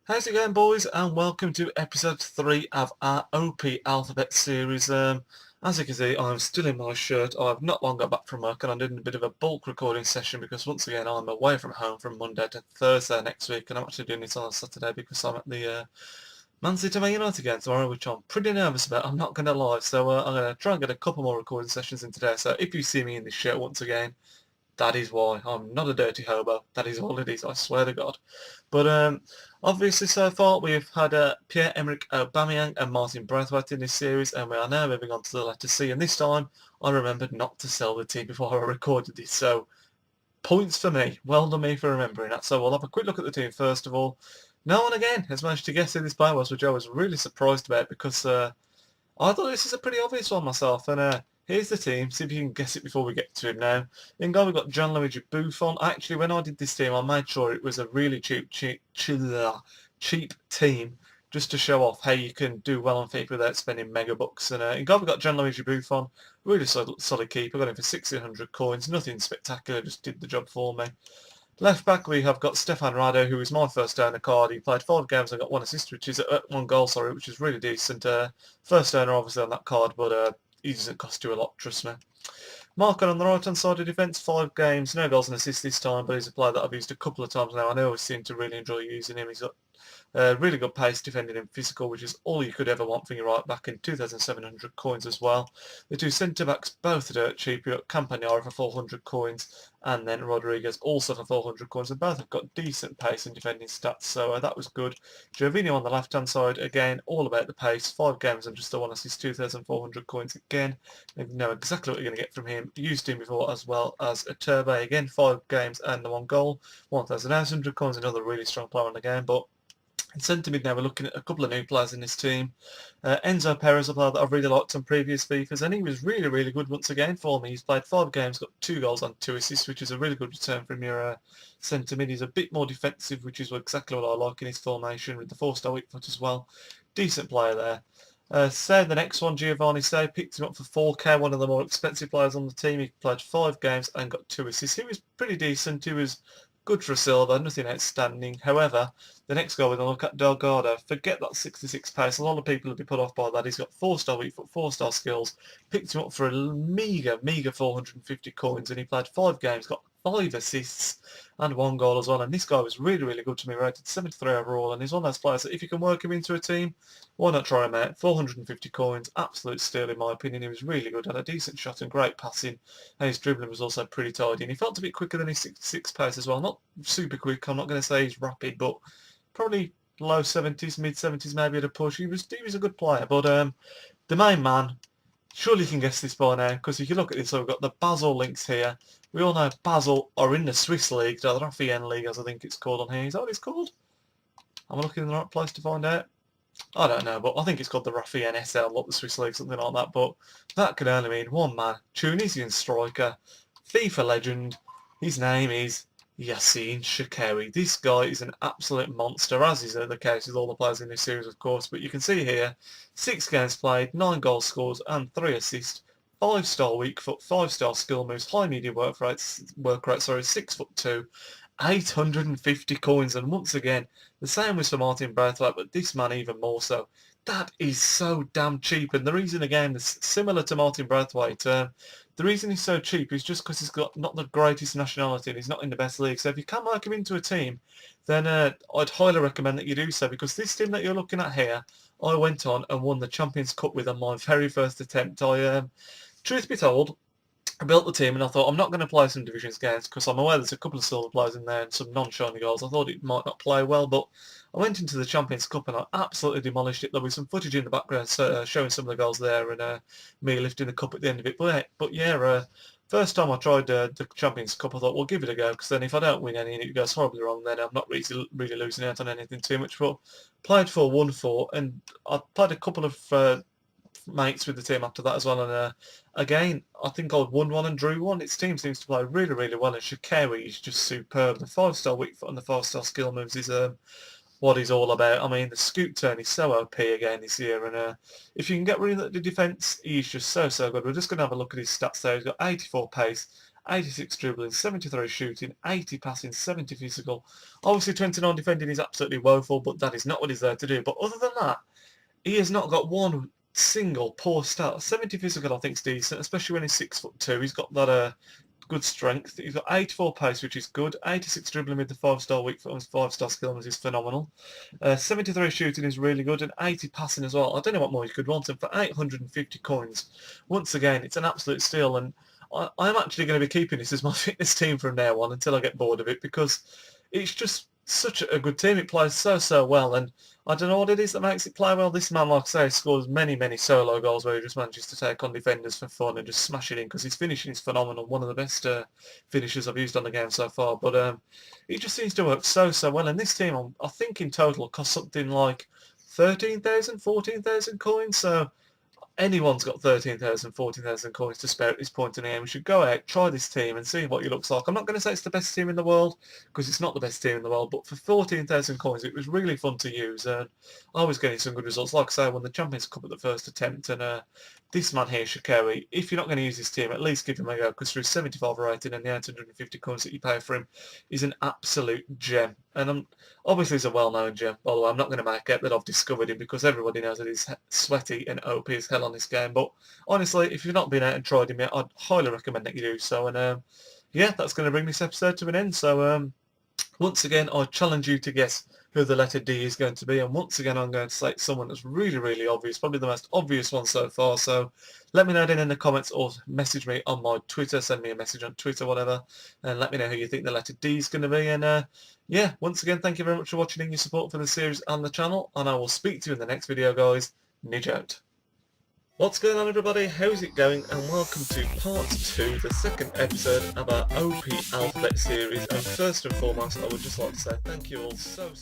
How's it going, boys, and welcome to episode 3 of our OP Alphabet series. As you can see, I'm still in my shirt. I've not long got back from work and I'm doing a bit of a bulk recording session because once again I'm away from home from Monday to Thursday next week, and I'm actually doing it on a Saturday because I'm at the Man City Man United game tomorrow, which I'm pretty nervous about, I'm not going to lie. So I'm going to try and get a couple more recording sessions in today. So if you see me in this shirt once again, that is why. I'm not a dirty hobo. That is all it is, I swear to God. But obviously so far we've had Pierre-Emerick Aubameyang and Martin Braithwaite in this series, and we are now moving on to the letter C, and this time I remembered not to sell the team before I recorded this, so points for me. Well done me for remembering that. So we'll have a quick look at the team first of all. No one again has managed to guess who this player was, which I was really surprised about because I thought this is a pretty obvious one myself, and here's the team. See if you can guess it before we get to him now. In goal, we've got Gianluigi Buffon. Actually, when I did this team, I made sure it was a really cheap team, just to show off how you can do well on FIFA without spending mega bucks. And in goal, we've got Gianluigi Buffon. Really solid keeper. Got him for 1,600 coins. Nothing spectacular, just did the job for me. Left back we have got Stefan Rado, who is my first owner card. He played 5 games and got 1 assist, which is 1 goal, sorry, which is really decent. First owner obviously on that card, but he doesn't cost you a lot, trust me. Marco on the right hand side of defence, 5 games, no goals and assists this time, but he's a player that I've used a couple of times now. I always seem to really enjoy using him. He's got really good pace, defending and physical, which is all you could ever want from your right back, in 2,700 coins as well. The two centre-backs, both dirt cheap. You've got Campagnaro for 400 coins, and then Rodriguez also for 400 coins, and both have got decent pace and defending stats, so that was good. Gervinho on the left-hand side, again, all about the pace. 5 games and just the 1 assist, 2,400 coins again. You know exactly what you're going to get from him. Used him before as well as a Turbo, again, 5 games and the 1 goal. 1,800 coins, another really strong player on the game, but in centre mid now we're looking at a couple of new players in this team. Enzo Perez, a player that I've really liked on previous FIFAs, and he was really, really good once again for me. He's played 5 games, got 2 goals and 2 assists, which is a really good return from your centre mid. He's a bit more defensive, which is exactly what I like in his formation, with the 4-star weak foot as well. Decent player there. Say the next one, Giovanni Say, picked him up for 4k, one of the more expensive players on the team. He played 5 games and got 2 assists. He was pretty decent. He was good for a silver, nothing outstanding. However, the next guy we're going to look at, Delgado, forget that 66 pace. A lot of people will be put off by that. He's got 4-star weak foot, 4-star skills. Picked him up for a meager 450 coins, and he played 5 games, got 5 assists and 1 goal as well. And this guy was really, really good to me, rated 73 overall, and he's one of those players that if you can work him into a team, why not try him out? 450 coins, absolute steal in my opinion. He was really good, had a decent shot and great passing, and his dribbling was also pretty tidy. And he felt a bit quicker than his 66 pace as well. Not super quick, I'm not going to say he's rapid, but probably low 70s, mid 70s maybe at a push. He was a good player, but the main man, surely you can guess this by now, because if you look at this, so we've got the Basel links here. We all know Basel are in the Swiss league, the Raffienne League as I think it's called on here. Is that what it's called? Am I looking in the right place to find out? I don't know, but I think it's called the Raffienne SL, not the Swiss League, something like that. But that could only mean one man, Tunisian striker, FIFA legend. His name is Yassine CHIKHAOUI. This guy is an absolute monster, as is the case with all the players in this series, of course. But you can see here, 6 games played, 9 goals scored, and 3 assists. 5-star weak foot, 5-star skill moves, high medium work rate, 6'2", 850 coins, and once again, the same was for Martin Braithwaite, but this man even more so. That is so damn cheap, and the reason again is similar to Martin Braithwaite. The reason he's so cheap is just because he's got not the greatest nationality and he's not in the best league. So if you can work him into a team, then I'd highly recommend that you do so, because this team that you're looking at here, I went on and won the Champions Cup with on my very first attempt. Truth be told, I built the team and I thought I'm not going to play some divisions games because I'm aware there's a couple of silver players in there and some non-shiny goals. I thought it might not play well, but I went into the Champions Cup and I absolutely demolished it. There was some footage in the background showing some of the goals there and me lifting the cup at the end of it. But yeah, first time I tried the Champions Cup, I thought, well, give it a go, because then if I don't win any and it goes horribly wrong, then I'm not really losing out on anything too much. But played 4, won 4, and I played a couple of mates with the team after that as well, and again I think I won 1 and drew 1. Its team seems to play really, really well, and CHIKHAOUI is just superb. The 5-star weak foot and the 5-star skill moves is what he's all about. I mean, the scoop turn is so OP again this year, and if you can get rid of the defence, he's just so good. We're just going to have a look at his stats there. He's got 84 pace, 86 dribbling, 73 shooting, 80 passing, 70 physical. Obviously 29 defending is absolutely woeful, but that is not what he's there to do. But other than that, he has not got one single poor stat. 70 physical I think is decent, especially when he's 6'2". He's got that good strength. He's got 84 pace, which is good. 86 dribbling with the 5-star weak foot and 5-star skill is phenomenal. 73 shooting is really good, and 80 passing as well. I don't know what more you could want. And for 850 coins, once again, it's an absolute steal. And I'm actually going to be keeping this as my fitness team from now on until I get bored of it, because it's just such a good team. It plays so well, and I don't know what it is that makes it play well. This man, like I say, scores many solo goals where he just manages to take on defenders for fun and just smash it in, because his finishing is phenomenal. One of the best finishers I've used on the game so far. But it just seems to work so well. And this team, I think in total, costs something like 13,000, 14,000 coins. So anyone's got 13,000, 14,000 coins to spare at this point in the game. We should go out, try this team and see what it looks like. I'm not going to say it's the best team in the world, because it's not the best team in the world, but for 14,000 coins it was really fun to use, and I was getting some good results. Like I say, I won the Champions Cup at the first attempt, and this man here, CHIKHAOUI, if you're not going to use this team, at least give him a go, because for his 75 rating and the 850 coins that you pay for him, he's an absolute gem. And obviously he's a well-known gem, by the way. I'm not going to make out that I've discovered him, because everybody knows that he's sweaty and OP as hell on this game. But honestly, if you've not been out and tried him yet, I'd highly recommend that you do so. And yeah, that's going to bring this episode to an end. So once again, I challenge you to guess who the letter D is going to be, and once again I'm going to say someone that's really obvious, probably the most obvious one so far. So let me know down in the comments, or message me on my Twitter, send me a message on Twitter, whatever, and let me know who you think the letter D is going to be. And yeah, once again, thank you very much for watching and your support for the series and the channel, and I will speak to you in the next video, guys. Nidge out. What's going on, everybody? How's it going? And welcome to part 2, the second episode of our OP Alphabet series. And first and foremost, I would just like to say thank you all so